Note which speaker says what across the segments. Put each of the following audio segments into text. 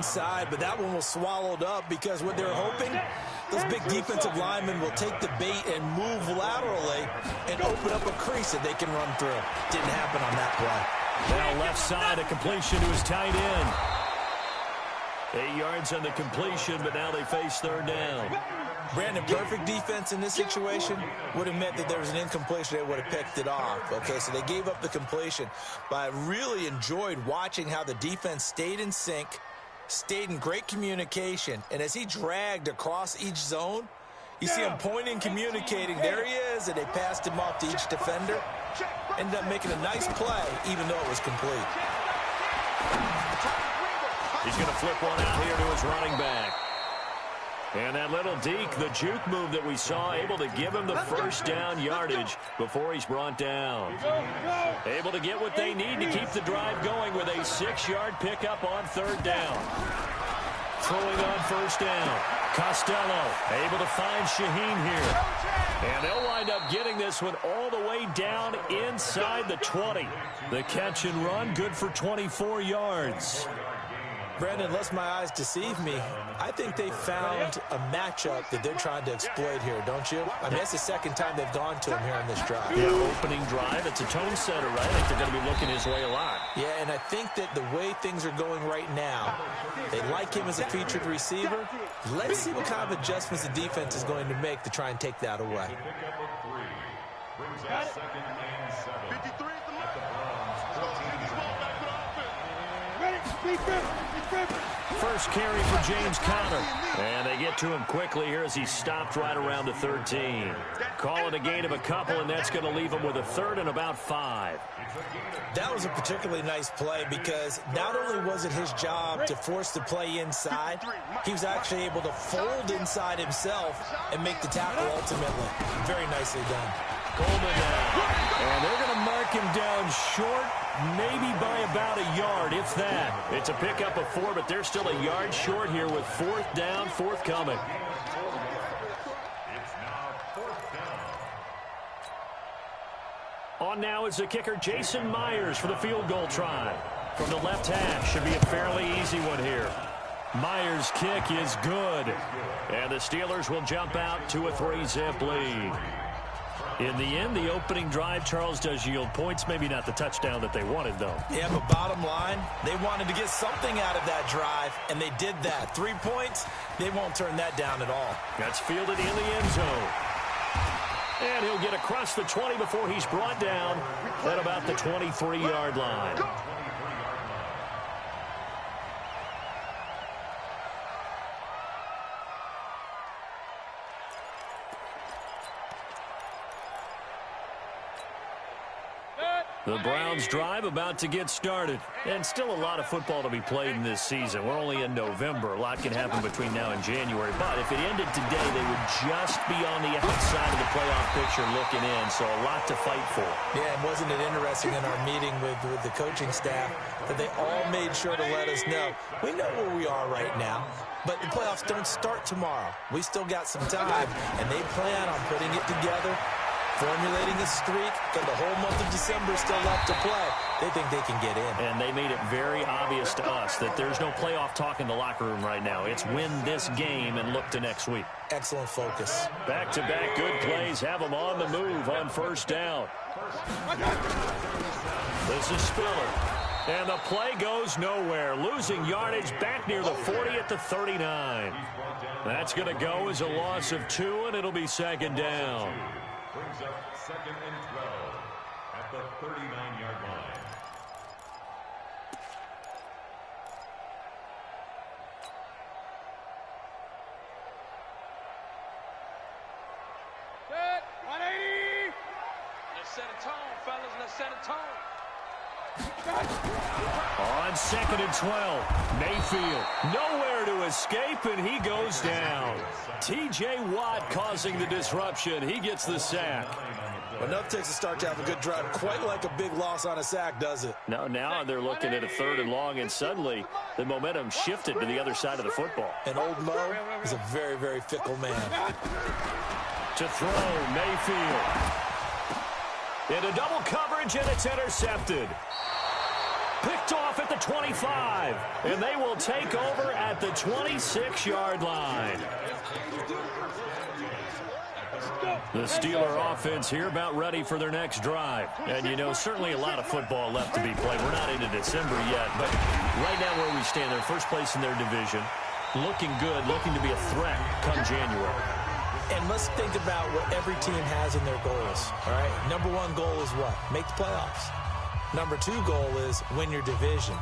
Speaker 1: inside, but that one was swallowed up because what they're hoping, those big defensive linemen will take the bait and move laterally and open up a crease that they can run through. Didn't happen on that play.
Speaker 2: Now left side, a completion to his tight end. 8 yards on the completion, but now they face third down.
Speaker 1: Brandon, perfect defense in this situation would have meant that there was an incompletion. They would have picked it off. Okay, so they gave up the completion. But I really enjoyed watching how the defense stayed in sync, stayed in great communication. And as he dragged across each zone, you see him pointing, communicating. There he is, and they passed him off to each defender. Ended up making a nice play, even though it was complete.
Speaker 2: He's going to flip one out here to his running back. And that little deke, the juke move that we saw, able to give him the first down yardage before he's brought down. Able to get what they need to keep the drive going with a 6-yard pickup on third down. Throwing on first down. Costello able to find Shaheen here. And they'll wind up getting this one all the way down inside the 20. The catch and run, good for 24 yards.
Speaker 1: Brandon, unless my eyes deceive me, I think they found a matchup that they're trying to exploit here, don't you? I mean, that's the second time they've gone to him here on this drive.
Speaker 2: Yeah, opening drive. It's a tone setter, right? I think they're going to be looking his way a lot.
Speaker 1: Yeah, and I think that the way things are going right now, they like him as a featured receiver. Let's see what kind of adjustments the defense is going to make to try and take that away.
Speaker 2: First carry for James Conner. And they get to him quickly here as he stopped right around the 13. Call it a gain of a couple, and that's going to leave him with a third and about 5.
Speaker 1: That was a particularly nice play because not only was it his job to force the play inside, he was actually able to fold inside himself and make the tackle ultimately. Very nicely done.
Speaker 2: Coleman now. And they're going to mark him down short, maybe by about a yard, if that. It's a pickup of 4, but they're still a yard short here with fourth down forthcoming. On now is the kicker, Jason Myers, for the field goal try. From the left hash, should be a fairly easy one here. Myers' kick is good. And the Steelers will jump out to a 3-zip lead. In the end, the opening drive, Charles, does yield points. Maybe not the touchdown that they wanted, though.
Speaker 1: Yeah, but bottom line, they wanted to get something out of that drive, and they did that. 3 points, they won't turn that down at all.
Speaker 2: That's fielded in the end zone. And he'll get across the 20 before he's brought down at about the 23-yard line. The Browns drive about to get started. And still a lot of football to be played in this season. We're only in November. A lot can happen between now and January. But if it ended today, they would just be on the outside of the playoff picture looking in. So a lot to fight for.
Speaker 1: Yeah, and wasn't it interesting in our meeting with the coaching staff that they all made sure to let us know, we know where we are right now, but the playoffs don't start tomorrow. We still got some time, and they plan on putting it together, formulating a streak, got the whole month of December still left to play. They think they can get in.
Speaker 2: And they made it very obvious to us that there's no playoff talk in the locker room right now. It's win this game and look to next week.
Speaker 1: Excellent focus.
Speaker 2: Back-to-back good plays have them on the move on first down. This is Spiller. And the play goes nowhere. Losing yardage back near the 40 at the 39. That's going to go as a loss of 2, and it'll be second down.
Speaker 3: Brings up 2nd and 12 at the 39-yard line.
Speaker 4: Set, 180. Let's set a tone, fellas. Let's set a tone.
Speaker 2: On 2nd and 12, Mayfield nowhere to escape, and he goes down. T.J. Watt causing the disruption. He gets the sack.
Speaker 1: Well, enough takes a start to have a good drive. Quite like a big loss on a sack, does it?
Speaker 2: No, now they're looking at a 3rd and long, and suddenly the momentum shifted to the other side of the football.
Speaker 1: And old Mo is a very, very fickle man.
Speaker 2: To throw, Mayfield. Into double coverage, and it's intercepted. Picked off at the 25. And they will take over at the 26-yard line. The Steeler offense here about ready for their next drive. And, you know, certainly a lot of football left to be played. We're not into December yet, but right now where we stand, they're first place in their division. Looking good, looking to be a threat come January.
Speaker 1: And let's think about what every team has in their goals, all right? Number one goal is what? Make the playoffs. Number two goal is win your division.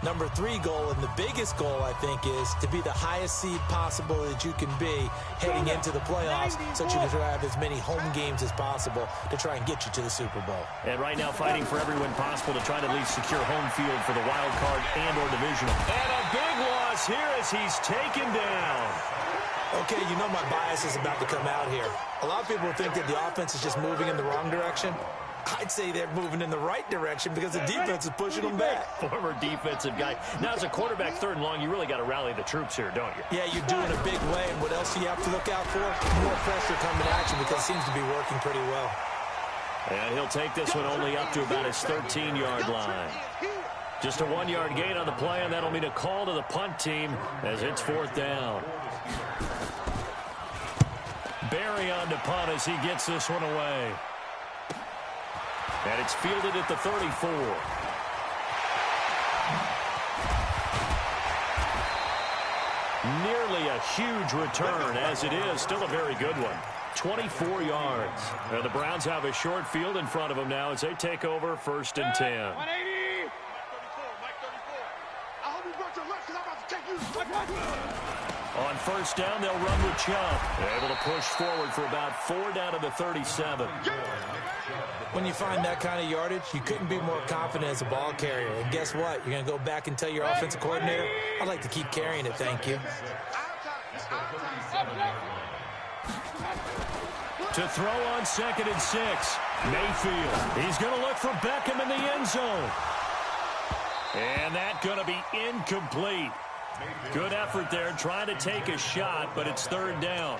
Speaker 1: Number three goal, and the biggest goal, I think, is to be the highest seed possible that you can be heading into the playoffs so that you can have as many home games as possible to try and get you to the Super Bowl.
Speaker 2: And right now fighting for every win possible to try to at least secure home field for the wild card and or divisional. And a big loss here as he's taken down.
Speaker 1: Okay, you know my bias is about to come out here. A lot of people think that the offense is just moving in the wrong direction. I'd say they're moving in the right direction because the defense is pushing them back.
Speaker 2: Former defensive guy. Now, as a quarterback, third and long, you really got to rally the troops here, don't you?
Speaker 1: Yeah, you're doing a big way, and what else do you have to look out for? More pressure coming at you because it seems to be working pretty well.
Speaker 2: And he'll take this one only up to about his 13-yard line. Just a 1-yard gain on the play, and that'll mean a call to the punt team as it's fourth down. Barry on to punt as he gets this one away. And it's fielded at the 34. Nearly a huge return, as it is. Still a very good one. 24 yards. And the Browns have a short field in front of them now as they take over 1st and 10.
Speaker 4: 180. Mike 34. I hope you brought your left because I'm about to take you.
Speaker 2: On first down, they'll run with Chubb. Able to push forward for about 4 down to the 37.
Speaker 1: When you find that kind of yardage, you couldn't be more confident as a ball carrier. And guess what? You're going to go back and tell your offensive coordinator, I'd like to keep carrying it, thank you.
Speaker 2: To throw on 2nd and 6. Mayfield. He's going to look for Beckham in the end zone. And that's going to be incomplete. Good effort there, trying to take a shot, but it's 3rd down.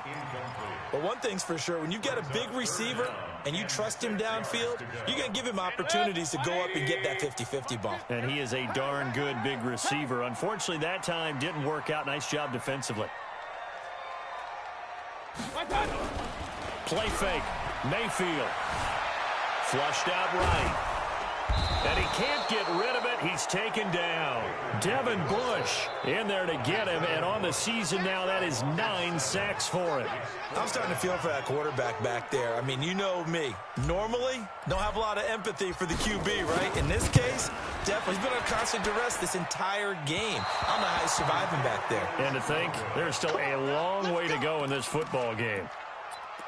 Speaker 1: But one thing's for sure, when you got a big receiver and you trust him downfield, you're going to give him opportunities to go up and get that 50-50 ball.
Speaker 2: And he is a darn good big receiver. Unfortunately, that time didn't work out. Nice job defensively. Play fake. Mayfield. Flushed out right. And he can't get rid of it. He's taken down. Devin Bush in there to get him. And on the season now, that is 9 sacks for him.
Speaker 1: I'm starting to feel for that quarterback back there. I mean, you know me. Normally, don't have a lot of empathy for the QB, right? In this case, definitely. He's been on constant duress this entire game. I don't know how he's surviving back there.
Speaker 2: And to think, there's still a long way to go in this football game.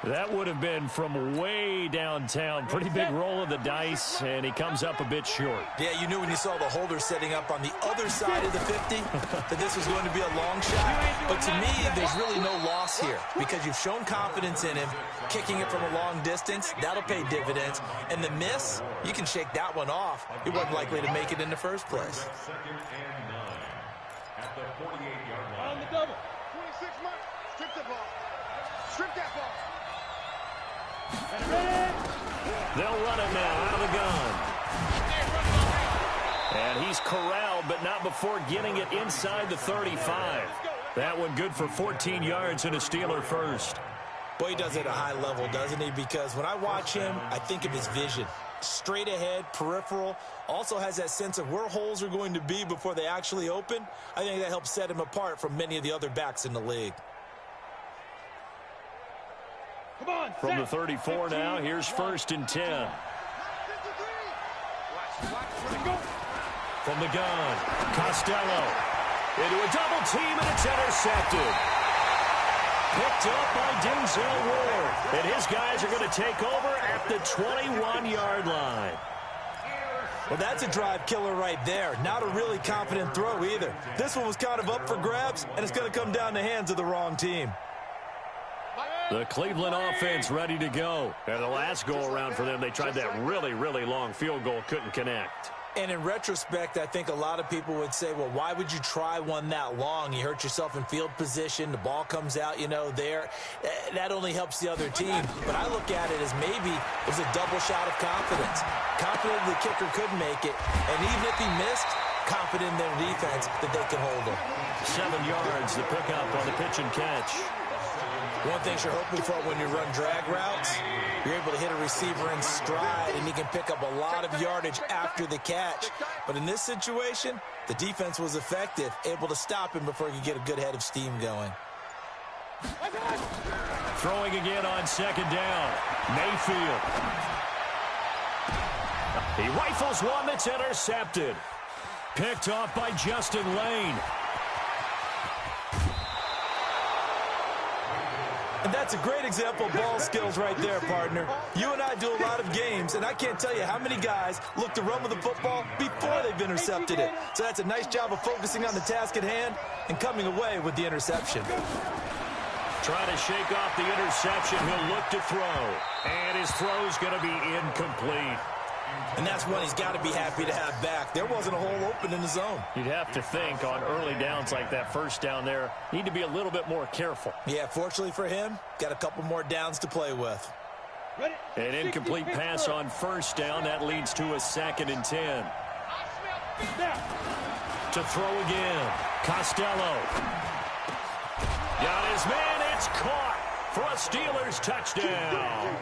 Speaker 2: That would have been from way downtown. Pretty big roll of the dice, and he comes up a bit short.
Speaker 1: Yeah, you knew when you saw the holder setting up on the other side of the 50 that this was going to be a long shot. But to me, there's really no loss here because you've shown confidence in him. Kicking it from a long distance, that'll pay dividends. And the miss, you can shake that one off. He wasn't likely to make it in the first place.
Speaker 3: 2nd and 9 at the 48-yard line.
Speaker 4: On the double. 26 months. Strip the ball. Strip that ball.
Speaker 2: They'll run it now out of the gun. And he's corralled, but not before getting it inside the 35. That one good for 14 yards and a Steeler first.
Speaker 1: Boy, he does it at a high level, doesn't he? Because when I watch him, I think of his vision. Straight ahead, peripheral, also has that sense of where holes are going to be before they actually open. I think that helps set him apart from many of the other backs in the league.
Speaker 2: From the 34 now, here's 1st and 10. From the gun, Costello into a double team, and it's intercepted. Picked up by Denzel Ward. And his guys are going to take over at the 21-yard line.
Speaker 1: Well, that's a drive killer right there. Not a really confident throw either. This one was kind of up for grabs, and it's going to come down the hands of the wrong team.
Speaker 2: The Cleveland offense ready to go. And the last go-around for them, they tried that really, really long field goal, couldn't connect.
Speaker 1: And in retrospect, I think a lot of people would say, well, why would you try one that long? You hurt yourself in field position. The ball comes out, you know, there. That only helps the other team. But I look at it as maybe it was a double shot of confidence. confident the kicker could make it, and even if he missed, confident in their defense that they can hold him.
Speaker 2: 7 yards, the pickup on the pitch and catch.
Speaker 1: One thing you're hoping for when you run drag routes, you're able to hit a receiver in stride, and he can pick up a lot of yardage after the catch. But in this situation, the defense was effective, able to stop him before he could get a good head of steam going.
Speaker 2: Throwing again on 2nd down. Mayfield. He rifles one that's intercepted. Picked off by Justin Lane.
Speaker 1: And that's a great example of ball skills right there, partner. You and I do a lot of games, and I can't tell you how many guys look to run with the football before they've intercepted it. So that's a nice job of focusing on the task at hand and coming away with the interception.
Speaker 2: Trying to shake off the interception. He'll look to throw. And his throw's going to be incomplete.
Speaker 1: And that's one he's got to be happy to have back. There wasn't a hole open in the zone.
Speaker 5: You'd have to think on early downs like that, first down there, need to be a little bit more careful.
Speaker 1: Yeah, fortunately for him, got a couple more downs to play with.
Speaker 2: An incomplete pass on 1st down. That leads to a 2nd and 10. To throw again. Costello. Got his man. It's caught for a Steelers touchdown.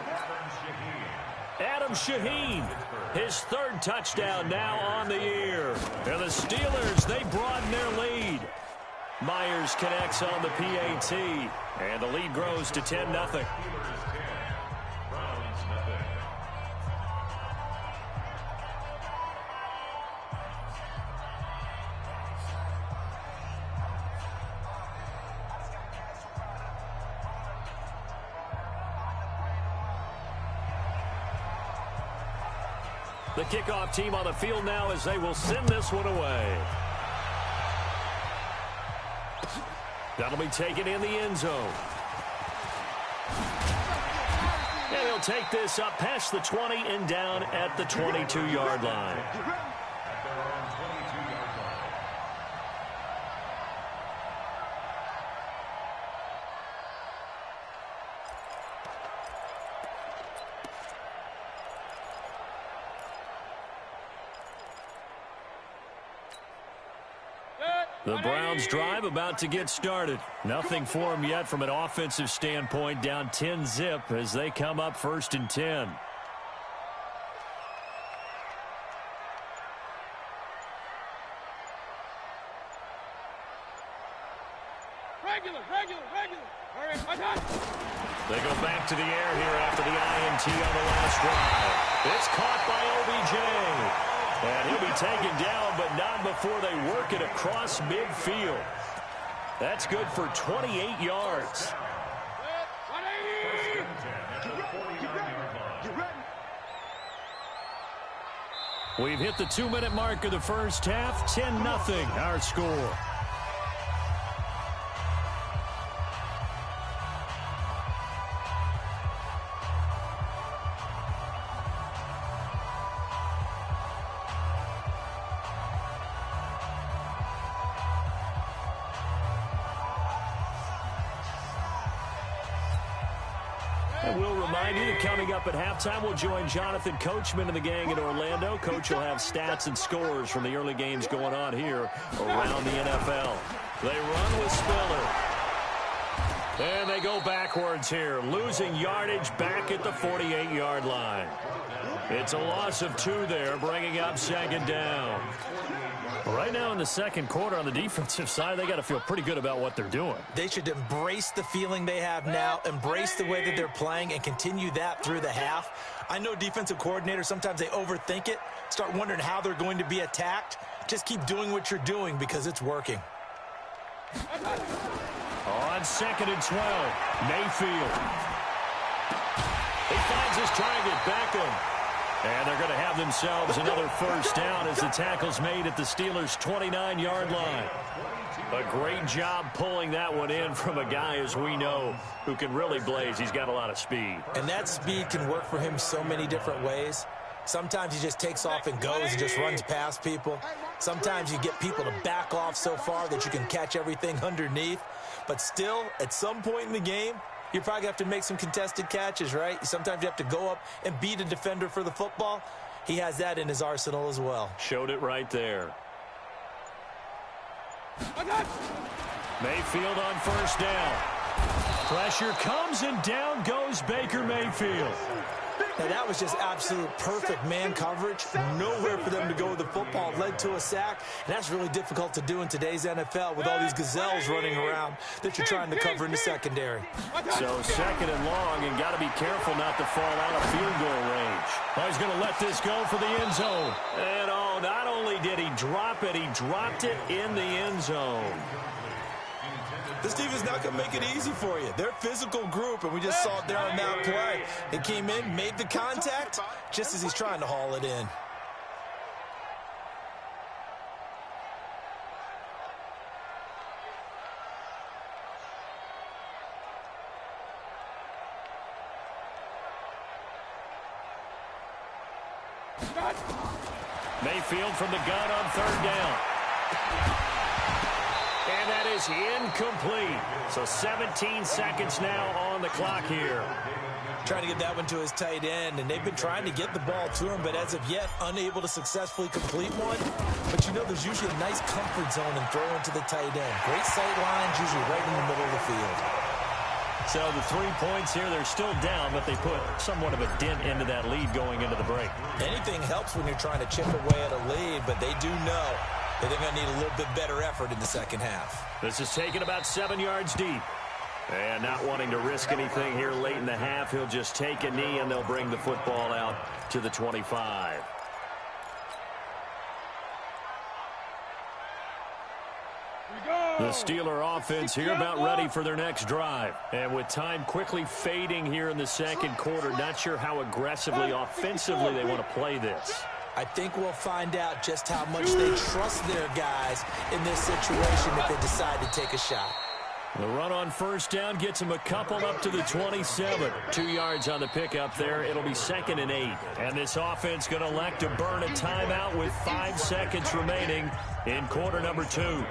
Speaker 2: Adam Shaheen, his 3rd touchdown now on the year. And the Steelers, they broaden their lead. Myers connects on the PAT, and the lead grows to 10-0. The kickoff team on the field now as they will send this one away. That'll be taken in the end zone. And he'll take this up past the 20 and down at the 22-yard line. The Browns drive about to get started. Nothing for them yet from an offensive standpoint, down 10-zip as they come up 1st and 10.
Speaker 4: Regular.
Speaker 2: They go back to the air here after the INT on the last drive. It's caught by OBJ. And he'll be taken down, but not before they work it across midfield. That's good for 28 yards. We've hit the 2-minute mark of the first half. 10-0 our score. And we'll remind you that coming up at halftime, we'll join Jonathan Coachman and the gang in Orlando. Coach will have stats and scores from the early games going on here around the NFL. They run with Spiller. And they go backwards here, losing yardage back at the 48-yard line. It's a loss of 2 there, bringing up 2nd down.
Speaker 5: Right now in the second quarter on the defensive side, they got to feel pretty good about what they're doing.
Speaker 1: They should embrace the feeling they have now, embrace the way that they're playing, and continue that through the half. I know defensive coordinators, sometimes they overthink it, start wondering how they're going to be attacked. Just keep doing what you're doing because it's working.
Speaker 2: On 2nd and 12, Mayfield. He finds his target, Beckham. And they're going to have themselves another first down as the tackle's made at the Steelers' 29-yard line. A great job pulling that one in from a guy, as we know, who can really blaze. He's got a lot of speed.
Speaker 1: And that speed can work for him so many different ways. Sometimes he just takes off and goes and just runs past people. Sometimes you get people to back off so far that you can catch everything underneath. But still, at some point in the game, you're probably going to have to make some contested catches, right? Sometimes you have to go up and beat a defender for the football. he has that in his arsenal as well.
Speaker 2: Showed it right there. Mayfield on first down. Pressure comes, and down goes Baker Mayfield.
Speaker 1: Now, that was just absolute perfect man coverage. Nowhere for them to go with the football. Led to a sack. And that's really difficult to do in today's NFL with all these gazelles running around that you're trying to cover in the secondary.
Speaker 2: So second and long, and got to be careful not to fall out of field goal range.
Speaker 5: Oh, he's going to let this go for the end zone.
Speaker 2: And oh, not only did he drop it, he dropped it in the end zone.
Speaker 1: This team is not going to make it easy for you. They're a physical group, and we just saw it there on that play. He came in, made the contact, just as he's trying to haul it in.
Speaker 2: Mayfield from the gun on third down. And that is incomplete. So 17 seconds now on the clock here.
Speaker 1: Trying to get that one to his tight end, and they've been trying to get the ball to him, but as of yet, unable to successfully complete one. But you know there's usually a nice comfort zone in throwing to the tight end. Great sight lines, usually right in the middle of the field.
Speaker 2: So the 3 points here, they're still down, but they put somewhat of a dent into that lead going into the break.
Speaker 1: Anything helps when you're trying to chip away at a lead, but they do know that they're going to need a little bit better effort in the second half.
Speaker 2: This is taken about 7 yards deep. And not wanting to risk anything here late in the half, he'll just take a knee, and they'll bring the football out to the 25. The Steeler offense here about ready for their next drive. And with time quickly fading here in the second quarter, not sure how aggressively, offensively they want to play this.
Speaker 1: I think we'll find out just how much they trust their guys in this situation if they decide to take a shot.
Speaker 2: The run on first down gets him a couple up to the 27. 2 yards on the pickup there. It'll be 2nd and 8. And this offense going to elect to burn a timeout with 5 seconds remaining in quarter number 2.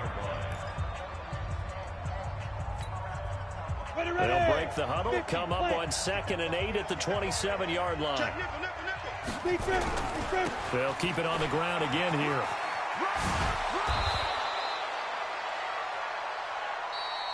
Speaker 2: They'll break the huddle, come up on 2nd and 8 at the 27-yard line. They'll keep it on the ground again here.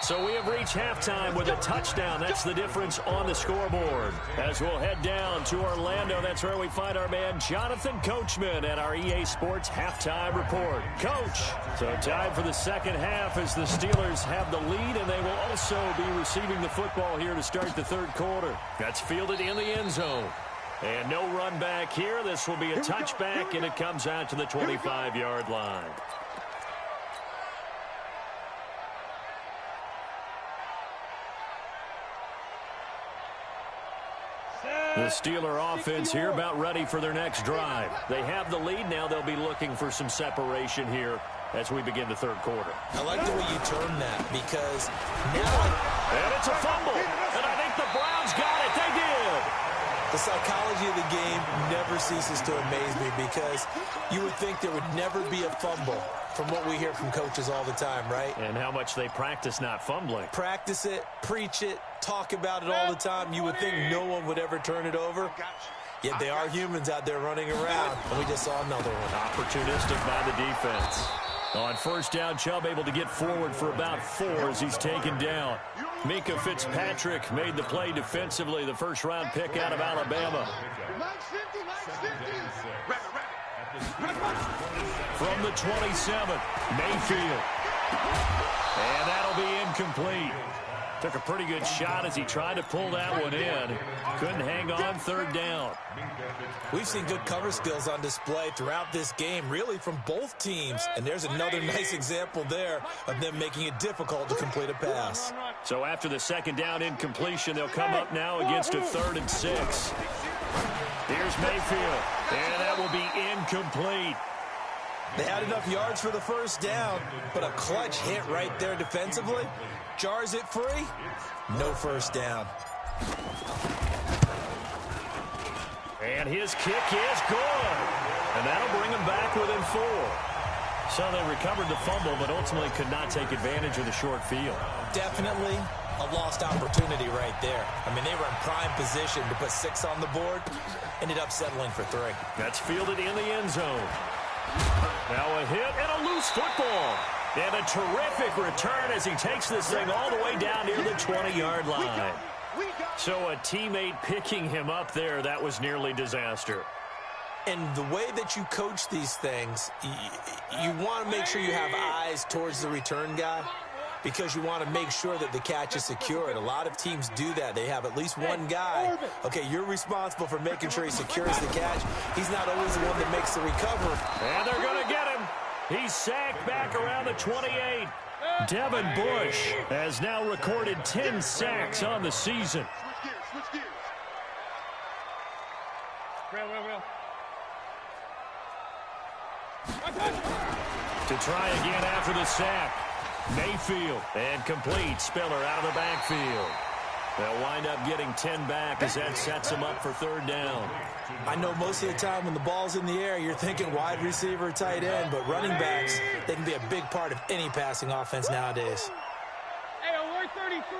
Speaker 2: So we have reached halftime with a touchdown. That's the difference on the scoreboard. As we'll head down to Orlando, that's where we find our man Jonathan Coachman at our EA Sports Halftime Report. Coach, so time for the second half as the Steelers have the lead, and they will also be receiving the football here to start the third quarter. That's fielded in the end zone. And no run back here. This will be a touchback, and it comes out to the 25-yard line. The Steeler offense here about ready for their next drive. They have the lead now. They'll be looking for some separation here as we begin the third quarter.
Speaker 1: I like the way you term that because now...
Speaker 2: And it's a fumble. And I think the Browns got it. They did.
Speaker 1: The psychology of the game never ceases to amaze me because you would think there would never be a fumble from what we hear from coaches all the time, right?
Speaker 2: And how much they practice not fumbling.
Speaker 1: Practice it, preach it, talk about it all the time. You would think no one would ever turn it over. Yet they are humans out there running around, and we just saw another one.
Speaker 2: Opportunistic by the defense. On first down, Chubb able to get forward for about 4 as he's taken down. Mika Fitzpatrick made the play defensively, the first-round pick out of Alabama. From the 27, Mayfield. And that'll be incomplete. Took a pretty good shot as he tried to pull that one in. Couldn't hang on third down.
Speaker 1: We've seen good cover skills on display throughout this game, really from both teams. And there's another nice example there of them making it difficult to complete a pass.
Speaker 2: So after the second down incompletion, they'll come up now against a 3rd and 6. Here's Mayfield, and that will be incomplete.
Speaker 1: They had enough yards for the first down, but a clutch hit right there defensively. Jars it free. No first down.
Speaker 2: And his kick is good. And that'll bring him back within 4. So they recovered the fumble, but ultimately could not take advantage of the short field.
Speaker 1: Definitely. a lost opportunity right there. I mean, they were in prime position to put 6 on the board, ended up settling for 3.
Speaker 2: That's fielded in the end zone. Now a hit and a loose football. And a terrific return as he takes this thing all the way down near the 20-yard line. So a teammate picking him up there, that was nearly disaster.
Speaker 1: And the way that you coach these things, you want to make sure you have eyes towards the return guy because you want to make sure that the catch is secured. A lot of teams do that. They have at least one guy. Okay, you're responsible for making sure he secures the catch. He's not always the one that makes the recovery.
Speaker 2: And they're going to get him. He's sacked back around the 28. Devin Bush has now recorded 10 sacks on the season.
Speaker 4: Switch gears. Real.
Speaker 2: To try again after the sack. Mayfield and complete. Spiller out of the backfield. They'll wind up getting 10 back as that sets them up for 3rd down.
Speaker 1: I know most of the time when the ball's in the air, you're thinking wide receiver, tight end, but running backs, they can be a big part of any passing offense nowadays.
Speaker 4: Hey, alert 33.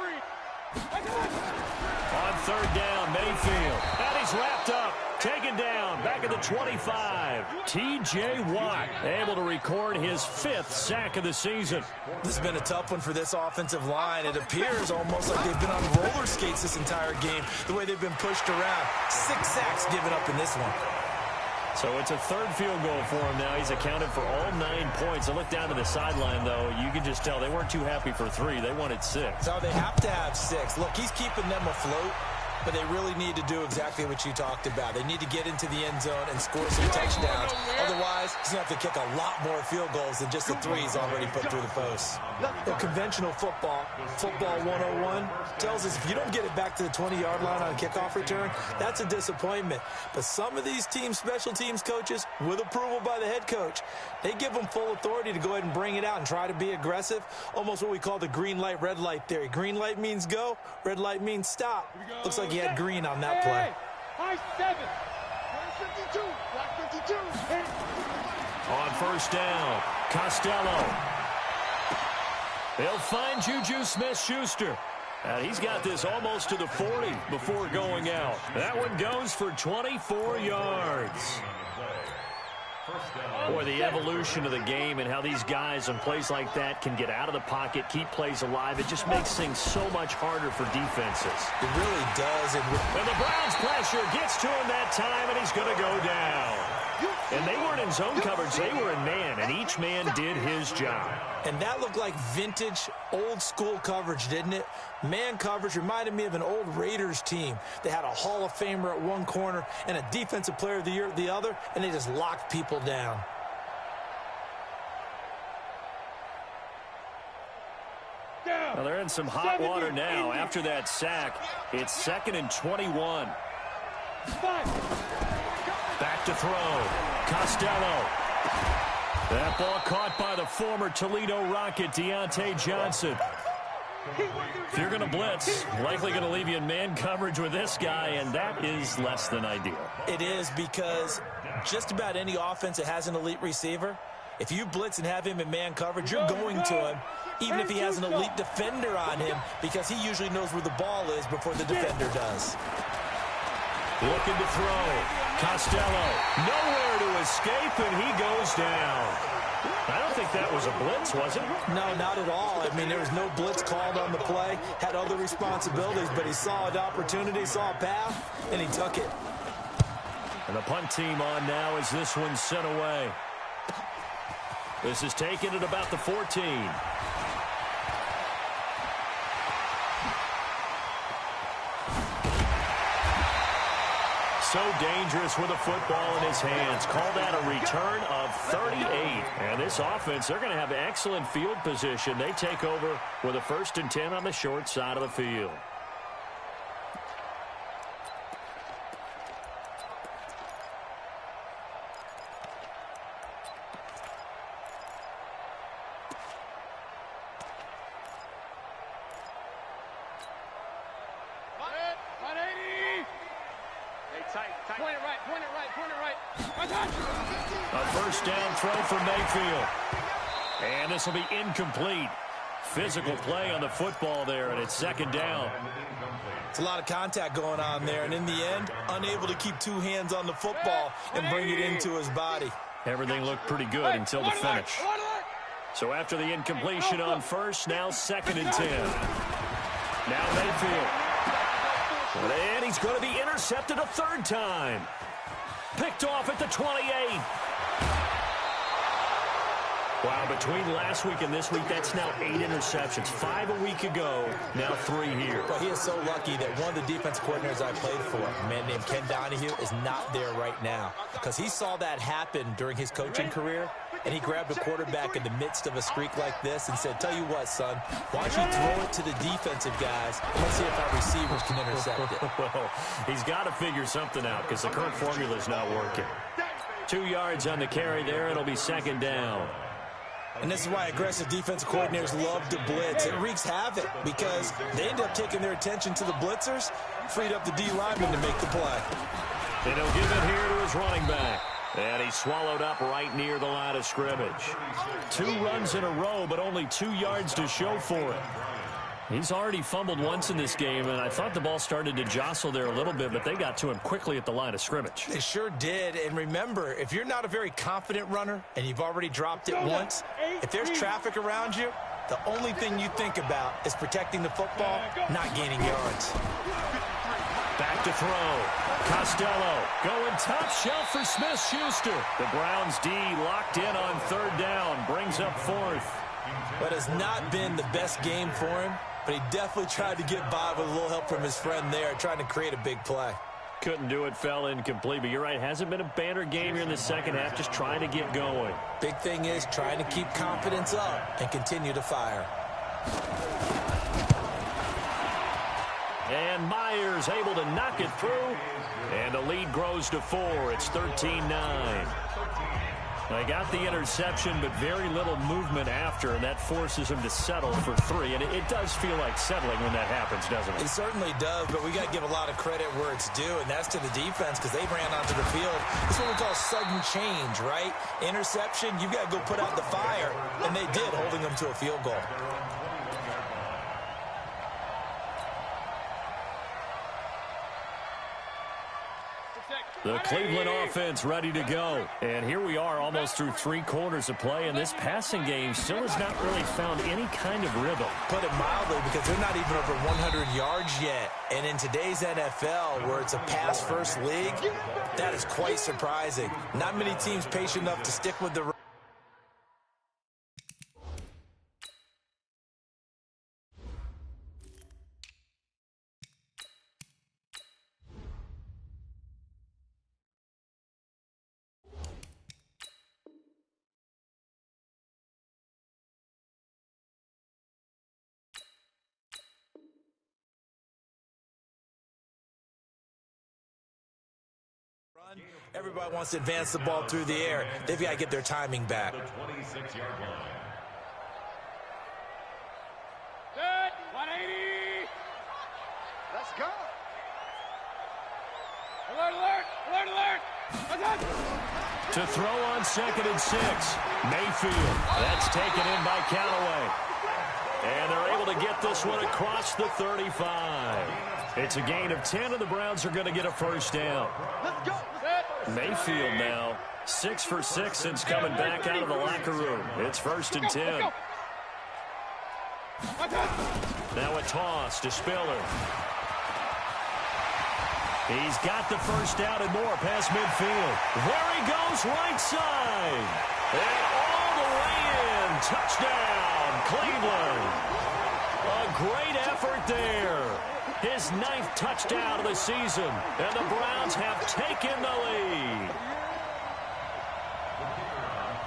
Speaker 2: On 3rd down, Mayfield. And he's wrapped up. Taken down, back at the 25. T.J. Watt able to record his 5th sack of the season.
Speaker 1: This has been a tough one for this offensive line. It appears almost like they've been on roller skates this entire game, the way they've been pushed around. 6 sacks given up in this one.
Speaker 2: So it's a 3rd field goal for him now. He's accounted for all 9 points. I look down to the sideline, though. You can just tell they weren't too happy for 3. They wanted 6.
Speaker 1: So they have to have 6. Look, he's keeping them afloat. But they really need to do exactly what you talked about. They need to get into the end zone and score some touchdowns. Otherwise, he's going to have to kick a lot more field goals than just the 3s already put through the posts. Conventional football 101, tells us if you don't get it back to the 20-yard line on a kickoff return, that's a disappointment. But some of these team special teams coaches, with approval by the head coach, they give them full authority to go ahead and bring it out and try to be aggressive. Almost what we call the green light, red light theory. Green light means go, red light means stop. Looks like he had green on that play.
Speaker 4: High 7. 52. Black 52.
Speaker 2: On 1st down, Costello. They'll find Juju Smith-Schuster. He's got this almost to the 40 before going out. That one goes for 24 yards. Boy, the evolution of the game and how these guys on plays like that can get out of the pocket, keep plays alive, it just makes things so much harder for defenses.
Speaker 1: It really does.
Speaker 2: And the Browns' pressure gets to him that time, and he's going to go down. And they weren't in zone coverage. They were in man, and each man did his job.
Speaker 1: And that looked like vintage, old-school coverage, didn't it? Man coverage reminded me of an old Raiders team. They had a Hall of Famer at one corner and a Defensive Player of the Year at the other, and they just locked people down.
Speaker 2: Well, they're in some hot water now. After that sack, it's 2nd and 21. Back to throw. Costello. That ball caught by the former Toledo Rocket, Deontay Johnson. If you're going to blitz, likely going to leave you in man coverage with this guy, and that is less than ideal.
Speaker 1: It is, because just about any offense that has an elite receiver, if you blitz and have him in man coverage, you're going to him, even if he has an elite defender on him, because he usually knows where the ball is before the defender does.
Speaker 2: Looking to throw. Costello. Nowhere to escape, and he goes down. I don't think that was a blitz, was it?
Speaker 1: No, not at all. I mean, there was no blitz called on the play. Had other responsibilities, but he saw an opportunity, saw a path, and he took it.
Speaker 2: And the punt team on now as this one's sent away. This is taken at about the 14. So dangerous with a football in his hands. Call that a return of 38. And this offense, they're going to have excellent field position. They take over with a 1st and 10 on the short side of the field. A 1st down throw for Mayfield. And this will be incomplete.
Speaker 5: Physical play on the football there, and it's second down.
Speaker 1: It's a lot of contact going on there, and in the end, unable to keep two hands on the football and bring it into his body.
Speaker 5: Everything looked pretty good until the finish. So after the incompletion on first, now 2nd and 10. Now Mayfield. And he's going to be intercepted a third time. Picked off at the 28. Wow, between last week and this week, that's now 8 interceptions. 5 a week ago, now 3 here.
Speaker 1: Well, he is so lucky that one of the defense coordinators I played for, a man named Ken Donahue, is not there right now. Because he saw that happen during his coaching career, and he grabbed a quarterback in the midst of a streak like this and said, tell you what, son, why don't you throw it to the defensive guys and let's see if our receivers can intercept it.
Speaker 5: Well, he's got to figure something out because the current formula is not working. 2 yards on the carry there. It'll be 2nd down.
Speaker 1: And this is why aggressive defensive coordinators love to blitz. It wreaks havoc because they end up taking their attention to the blitzers, freed up the D lineman to make the play.
Speaker 5: And he'll give it here to his running back. And he's swallowed up right near the line of scrimmage. 2 runs in a row, but only 2 yards to show for it. He's already fumbled once in this game, and I thought the ball started to jostle there a little bit, but they got to him quickly at the line of scrimmage.
Speaker 1: They sure did. And remember, if you're not a very confident runner and you've already dropped it once, if there's traffic around you, the only thing you think about is protecting the football, not gaining yards.
Speaker 5: Back to throw. Costello going top shelf for Smith-Schuster. The Browns D locked in on 3rd down, brings up 4th.
Speaker 1: But it's not been the best game for him, but he definitely tried to get by with a little help from his friend there, trying to create a big play.
Speaker 5: Couldn't do it, fell incomplete, but you're right, hasn't been a banner game here in the second half, just trying to get going.
Speaker 1: Big thing is trying to keep confidence up and continue to fire.
Speaker 5: And Myers able to knock it through, and the lead grows to 4. It's 13-9. They got the interception, but very little movement after, and that forces him to settle for 3. And it does feel like settling when that happens, doesn't it?
Speaker 1: It certainly does, but we got to give a lot of credit where it's due, and that's to the defense because they ran onto the field. It's what we call sudden change, right? Interception, you've got to go put out the fire, and they did, holding them to a field goal.
Speaker 5: The Cleveland offense ready to go. And here we are almost through 3 quarters of play, and this passing game still has not really found any kind of rhythm.
Speaker 1: Put it mildly, because they're not even over 100 yards yet. And in today's NFL, where it's a pass-first league, that is quite surprising. Not many teams patient enough to stick with the Everybody wants to advance the ball through the air. They've got to get their timing back.
Speaker 3: The 26-yard line.
Speaker 4: Set, 180. Let's go. Alert, alert, alert, alert.
Speaker 5: To throw on 2nd and 6. Mayfield. That's taken in by Callaway. And they're able to get this one across the 35. It's a gain of 10, and the Browns are going to get a first down.
Speaker 4: Let's go.
Speaker 5: Mayfield now 6 for 6 since coming back out of the locker room. It's 1st and 10. Now a toss to Spiller. He's got the first down and more past midfield. There he goes, right side. And all the way in. Touchdown, Cleveland. A great effort there. His 9th touchdown of the season, and the Browns have taken the lead.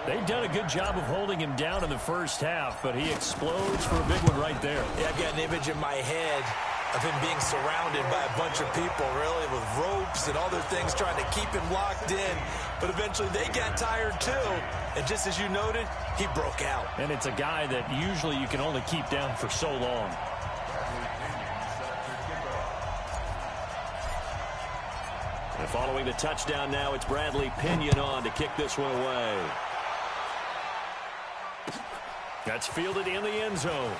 Speaker 5: They've done a good job of holding him down in the first half, but he explodes for a big one right there.
Speaker 1: Yeah, I've got an image in my head of him being surrounded by a bunch of people, really, with ropes and other things trying to keep him locked in. But eventually they got tired, too. And just as you noted, he broke out.
Speaker 5: And it's a guy that usually you can only keep down for so long. And following the touchdown now, it's Bradley Pinion on to kick this one away.
Speaker 2: That's fielded in the end zone.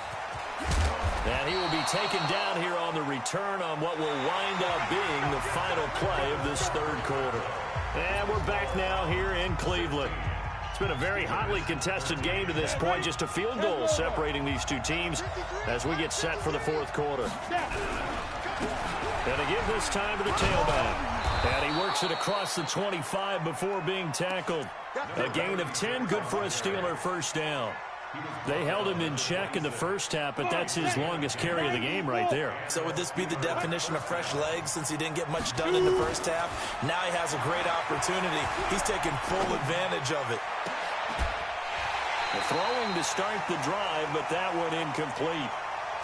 Speaker 2: And he will be taken down here on the return on what will wind up being the final play of this third quarter. And we're back now here in Cleveland. It's been a very hotly contested game to this point. Just a field goal separating these two teams as we get set for the fourth quarter. And to give this time to the tailback. And he works it across the 25 before being tackled. A gain of 10, good for a Steeler first down. They held him in check in the first half, but that's his longest carry of the game right there.
Speaker 1: So would this be the definition of fresh legs since he didn't get much done in the first half? Now he has a great opportunity. He's taking full advantage of it.
Speaker 2: Throwing to start the drive, but that one incomplete.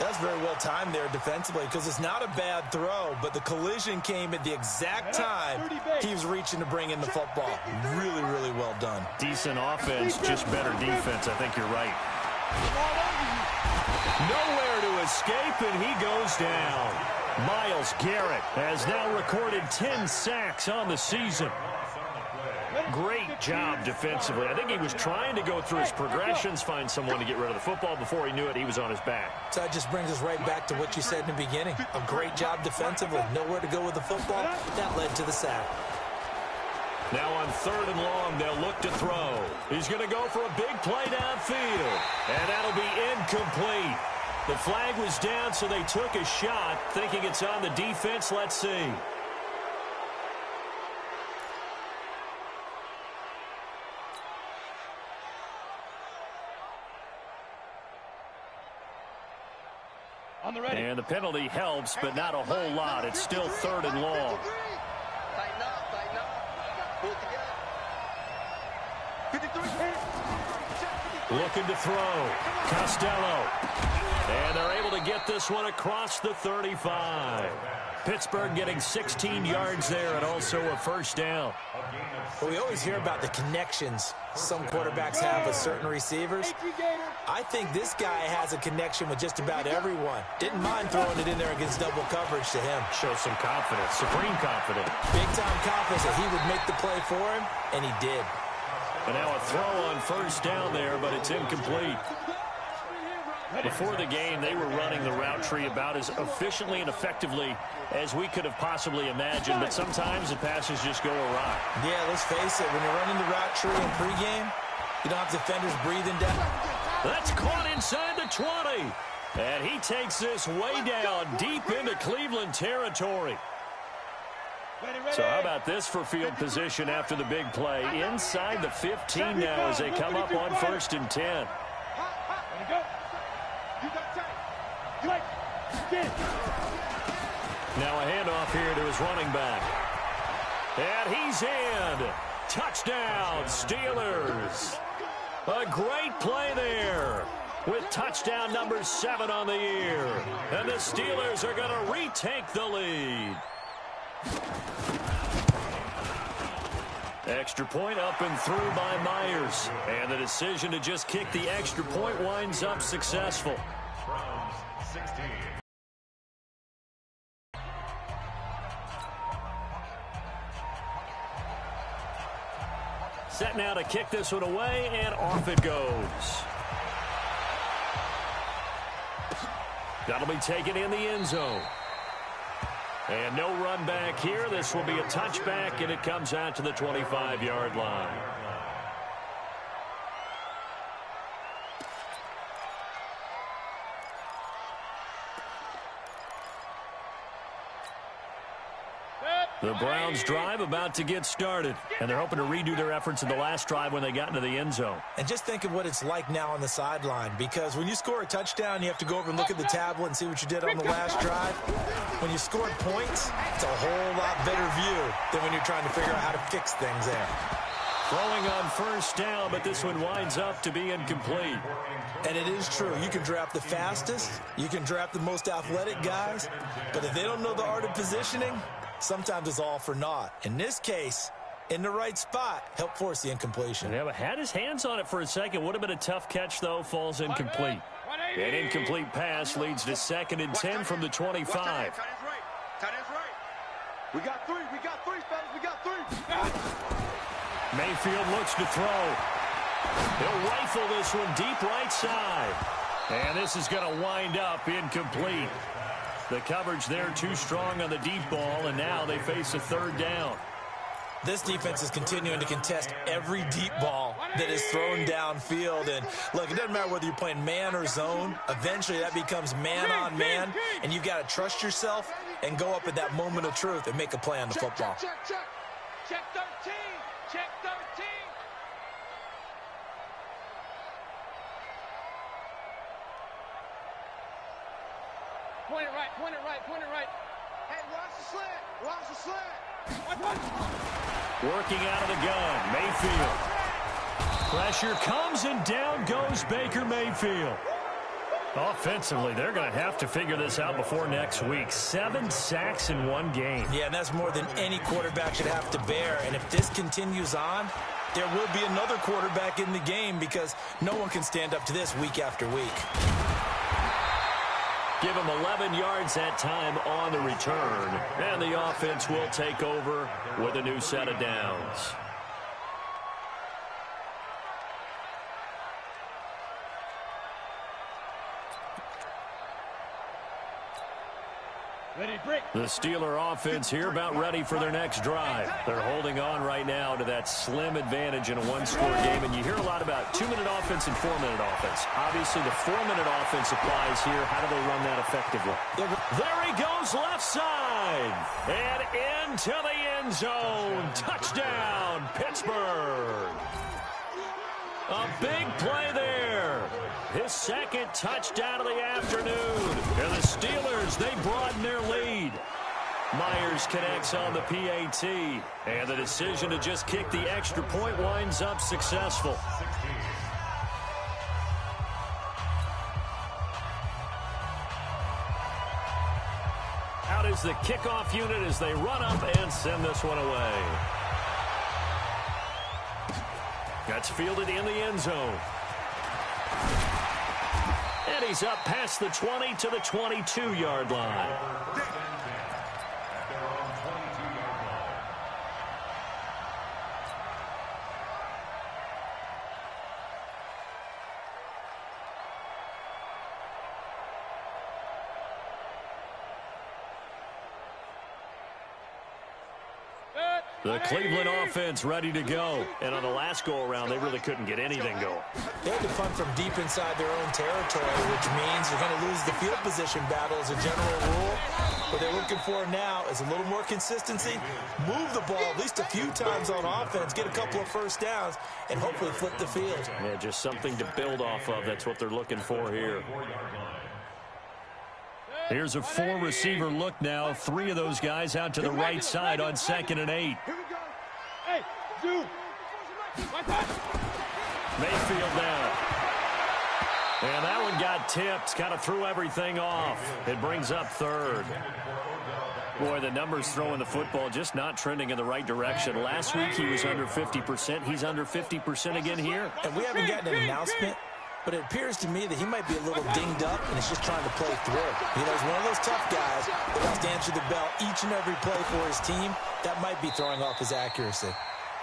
Speaker 1: That's very well timed there defensively because it's not a bad throw, but the collision came at the exact time he was reaching to bring in the football. Really, really well done.
Speaker 2: Decent offense, just better defense. I think you're right. Nowhere to escape, and he goes down. Myles Garrett has now recorded 10 sacks on the season. Great job defensively. I think he was trying to go through his progressions, find someone to get rid of the football. Before he knew it, he was on his back.
Speaker 1: So that just brings us right back to what you said in the beginning. A great job defensively. Nowhere to go with the football. That led to the sack.
Speaker 2: Now on 3rd and long, they'll look to throw. He's going to go for a big play downfield. And that'll be incomplete. The flag was down, so they took a shot, thinking it's on the defense. Let's see. And the penalty helps, but not a whole lot. It's still 3rd and long.
Speaker 4: Tighten up. Pull it together.
Speaker 2: Looking to throw. Costello. And they're able to get this one across the 35. Pittsburgh getting 16 yards there and also a first down.
Speaker 1: Well, we always hear about the connections some quarterbacks have with certain receivers. I think this guy has a connection with just about everyone. Didn't mind throwing it in there against double coverage to him.
Speaker 2: Shows some confidence, supreme confidence.
Speaker 1: Big-time confidence that he would make the play for him, and he did.
Speaker 2: And now a throw on first down there, but it's incomplete. Before the game, they were running the route tree about as efficiently and effectively as we could have possibly imagined, but sometimes the passes just go awry.
Speaker 1: Yeah, let's face it, when you're running the route tree in pregame, you don't have defenders breathing down.
Speaker 2: That's caught inside the 20. And he takes this way down deep into Cleveland territory. So how about this for field position after the big play? Inside the 15 now as they come up on 1st and 10. Now a handoff here to his running back. And he's in. Touchdown, Steelers. A great play there with touchdown number 7 on the year. And the Steelers are going to retake the lead. Extra point up and through by Myers. And the decision to just kick the extra point winds up successful.
Speaker 3: Browns 16.
Speaker 2: Set now to kick this one away, and off it goes. That'll be taken in the end zone. And no run back here. This will be a touchback, and it comes out to the 25-yard line. The Browns drive about to get started, and they're hoping to redo their efforts in the last drive when they got into the end zone.
Speaker 1: And just think of what it's like now on the sideline, because when you score a touchdown, you have to go over and look at the tablet and see what you did on the last drive. When you scored points, it's a whole lot better view than when you're trying to figure out how to fix things there.
Speaker 2: Throwing on first down, but this one winds up to be incomplete.
Speaker 1: And it is true. You can draft the fastest, you can draft the most athletic guys, but if they don't know the art of positioning, sometimes it's all for naught. In this case, in the right spot, helped force the incompletion.
Speaker 2: Yeah, but had his hands on it for a second. Would have been a tough catch, though. Falls incomplete. An incomplete pass leads to 2nd and 10 from the 25.
Speaker 4: Tight end's right. We got three, fellas. We got three.
Speaker 2: Mayfield looks to throw.
Speaker 5: He'll rifle this one deep right side. And this is going to wind up incomplete. The coverage there too strong on the deep ball, and now they face a third down.
Speaker 1: This defense is continuing to contest every deep ball that is thrown downfield. And, look, it doesn't matter whether you're playing man or zone. Eventually, that becomes man on man, and you've got to trust yourself and go up at that moment of truth and make a play on the football.
Speaker 4: Check 13. Check 13. Point it right. Hey, watch the slant.
Speaker 5: Working out of the gun, Mayfield. Pressure comes, and down goes Baker Mayfield. Offensively, they're going to have to figure this out before next week. 7 sacks in one game.
Speaker 1: Yeah, and that's more than any quarterback should have to bear. And if this continues on, there will be another quarterback in the game because no one can stand up to this week after week.
Speaker 5: Give him 11 yards that time on the return. And the offense will take over with a new set of downs. The Steeler offense here about ready for their next drive. They're holding on right now to that slim advantage in a one-score game, and you hear a lot about 2-minute offense and 4-minute offense. Obviously, the 4-minute offense applies here. How do they run that effectively? There he goes left side, and into the end zone. Touchdown, Pittsburgh. A big play there. His second touchdown of the afternoon. And the Steelers, they broaden their lead. Myers connects on the PAT. And the decision to just kick the extra point winds up successful. Out is the kickoff unit as they run up and send this one away. That's fielded in the end zone. And he's up past the 20 to the 22-yard line. The Cleveland offense ready to go. And on the last go-around, they really couldn't get anything going.
Speaker 1: They had to punt from deep inside their own territory, which means you're going to lose the field position battle as a general rule. What they're looking for now is a little more consistency, move the ball at least a few times on offense, get a couple of first downs, and hopefully flip the field.
Speaker 5: Yeah, just something to build off of. That's what they're looking for here. Here's a 4-receiver look now. 3 of those guys out to the right side on 2nd and 8.
Speaker 4: Here we go. Hey, dude.
Speaker 5: Mayfield now. And that one got tipped. Kind of threw everything off. It brings up 3rd. Boy, the numbers throwing the football just not trending in the right direction. Last week he was under 50%. He's under 50% again here.
Speaker 1: And we haven't gotten an announcement, but it appears to me that he might be a little dinged up and is just trying to play through. You know, he's one of those tough guys that has to answer the bell each and every play for his team. That might be throwing off his accuracy.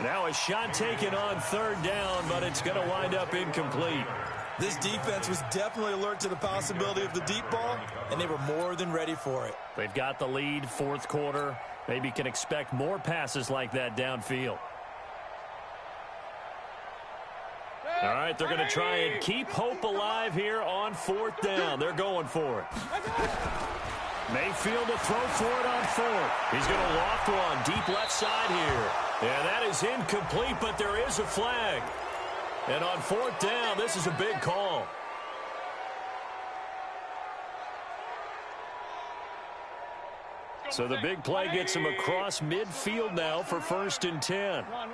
Speaker 5: Now a shot taken on 3rd down, but it's going to wind up incomplete.
Speaker 1: This defense was definitely alert to the possibility of the deep ball, and they were more than ready for it.
Speaker 5: They've got the lead, 4th quarter. Maybe can expect more passes like that downfield. All right, they're going to try and keep hope alive here on 4th down. They're going for it. Mayfield to throw for it on 4th. He's going to loft one deep left side here. And that is incomplete, but there is a flag. And on 4th down, this is a big call. So the big play gets him across midfield now for 1st and 10.
Speaker 4: Run.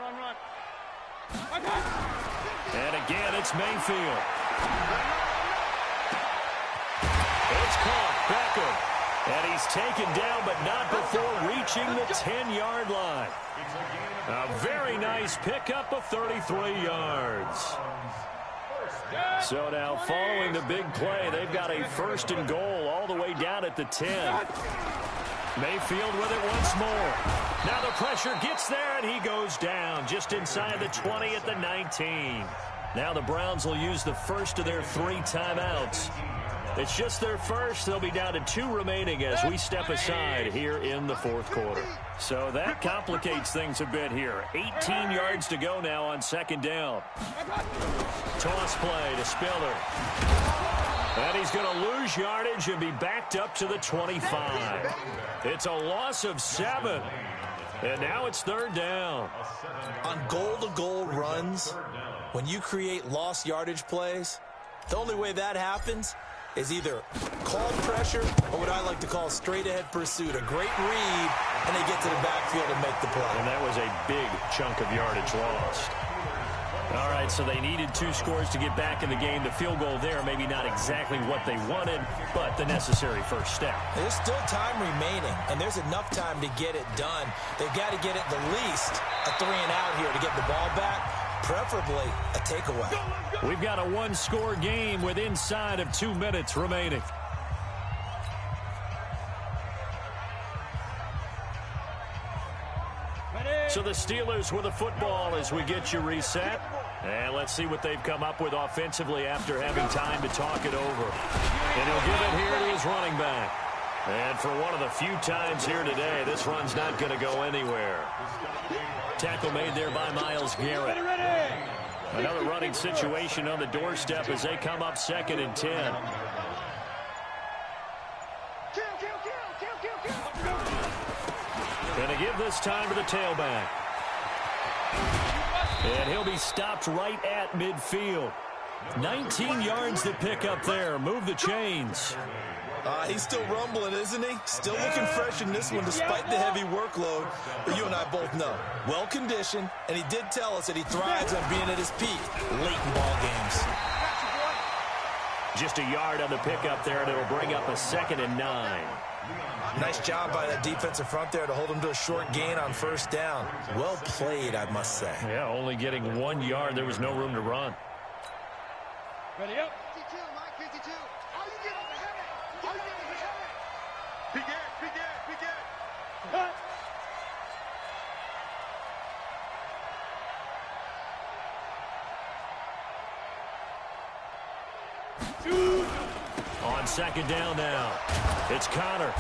Speaker 5: And again, it's Mayfield. It's caught. Beckham. And he's taken down, but not before reaching the 10-yard line. A very nice pickup of 33 yards. So now, following the big play, they've got a 1st and goal all the way down at the 10. Mayfield with it once more. Now the pressure gets there, and he goes down just inside the 20 at the 19. Now the Browns will use the first of their 3 timeouts. It's just their first. They'll be down to 2 remaining as we step aside here in the 4th quarter. So that complicates things a bit here. 18 yards to go now on 2nd down. Toss play to Spiller. And he's going to lose yardage and be backed up to the 25. It's a loss of 7. And now it's 3rd down.
Speaker 1: On goal-to-goal runs, when you create lost yardage plays, the only way that happens is either called pressure or what I like to call straight-ahead pursuit. A great read, and they get to the backfield and make the play.
Speaker 5: And that was a big chunk of yardage lost. All right, so they needed 2 scores to get back in the game. The field goal there, maybe not exactly what they wanted, but the necessary first step.
Speaker 1: There's still time remaining, and there's enough time to get it done. They've got to get at the least a 3-and-out here to get the ball back, preferably a takeaway.
Speaker 5: We've got a 1-score game with inside of 2 minutes remaining. So the Steelers with the football as we get you reset. And let's see what they've come up with offensively after having time to talk it over. And he'll give it here to his running back. And for one of the few times here today, this run's not going to go anywhere. Tackle made there by Myles Garrett. Another running situation on the doorstep as they come up 2nd and 10. Going to give this time to the tailback. And he'll be stopped right at midfield. 19 yards to pick up there. Move the chains.
Speaker 1: He's still rumbling, isn't he? Still looking fresh in this one despite the heavy workload. But you and I both know, well-conditioned, and he did tell us that he thrives on being at his peak late in ball games.
Speaker 5: Just a yard on the pickup there, and it'll bring up a 2nd and 9.
Speaker 1: Nice job by that defensive front there to hold him to a short gain on 1st down. Well played, I must say.
Speaker 5: Yeah, only getting 1 yard. There was no room to run.
Speaker 4: Ready up. 52, Mike, 52. How you getting the head? How you getting the head? Big air, big air, big air.
Speaker 5: On 2nd down now, it's Connor.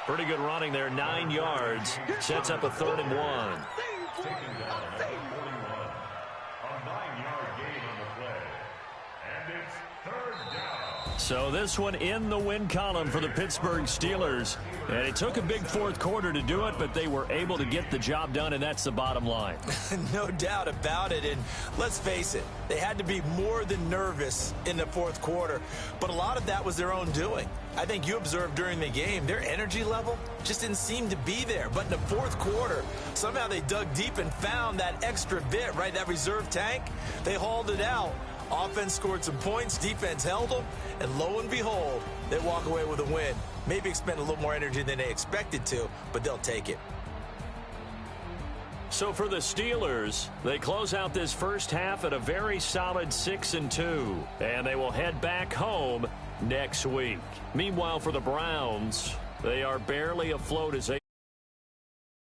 Speaker 5: Pretty good running there, 9 yards. Sets up a 3rd and 1.
Speaker 3: Taking down at the 41. A 9-yard gain on the play. And it's 3rd down.
Speaker 5: So this one in the win column for the Pittsburgh Steelers. And it took a big 4th quarter to do it, but they were able to get the job done, and that's the bottom line.
Speaker 1: No doubt about it. And let's face it, they had to be more than nervous in the 4th quarter. But a lot of that was their own doing. I think you observed during the game, their energy level just didn't seem to be there. But in the 4th quarter, somehow they dug deep and found that extra bit, right, that reserve tank. They hauled it out. Offense scored some points, defense held them, and lo and behold, they walk away with a win. Maybe expend a little more energy than they expected to, but they'll take it.
Speaker 5: So for the Steelers, they close out this first half at a very solid 6-2, and they will head back home next week. Meanwhile, for the Browns, they are barely afloat as they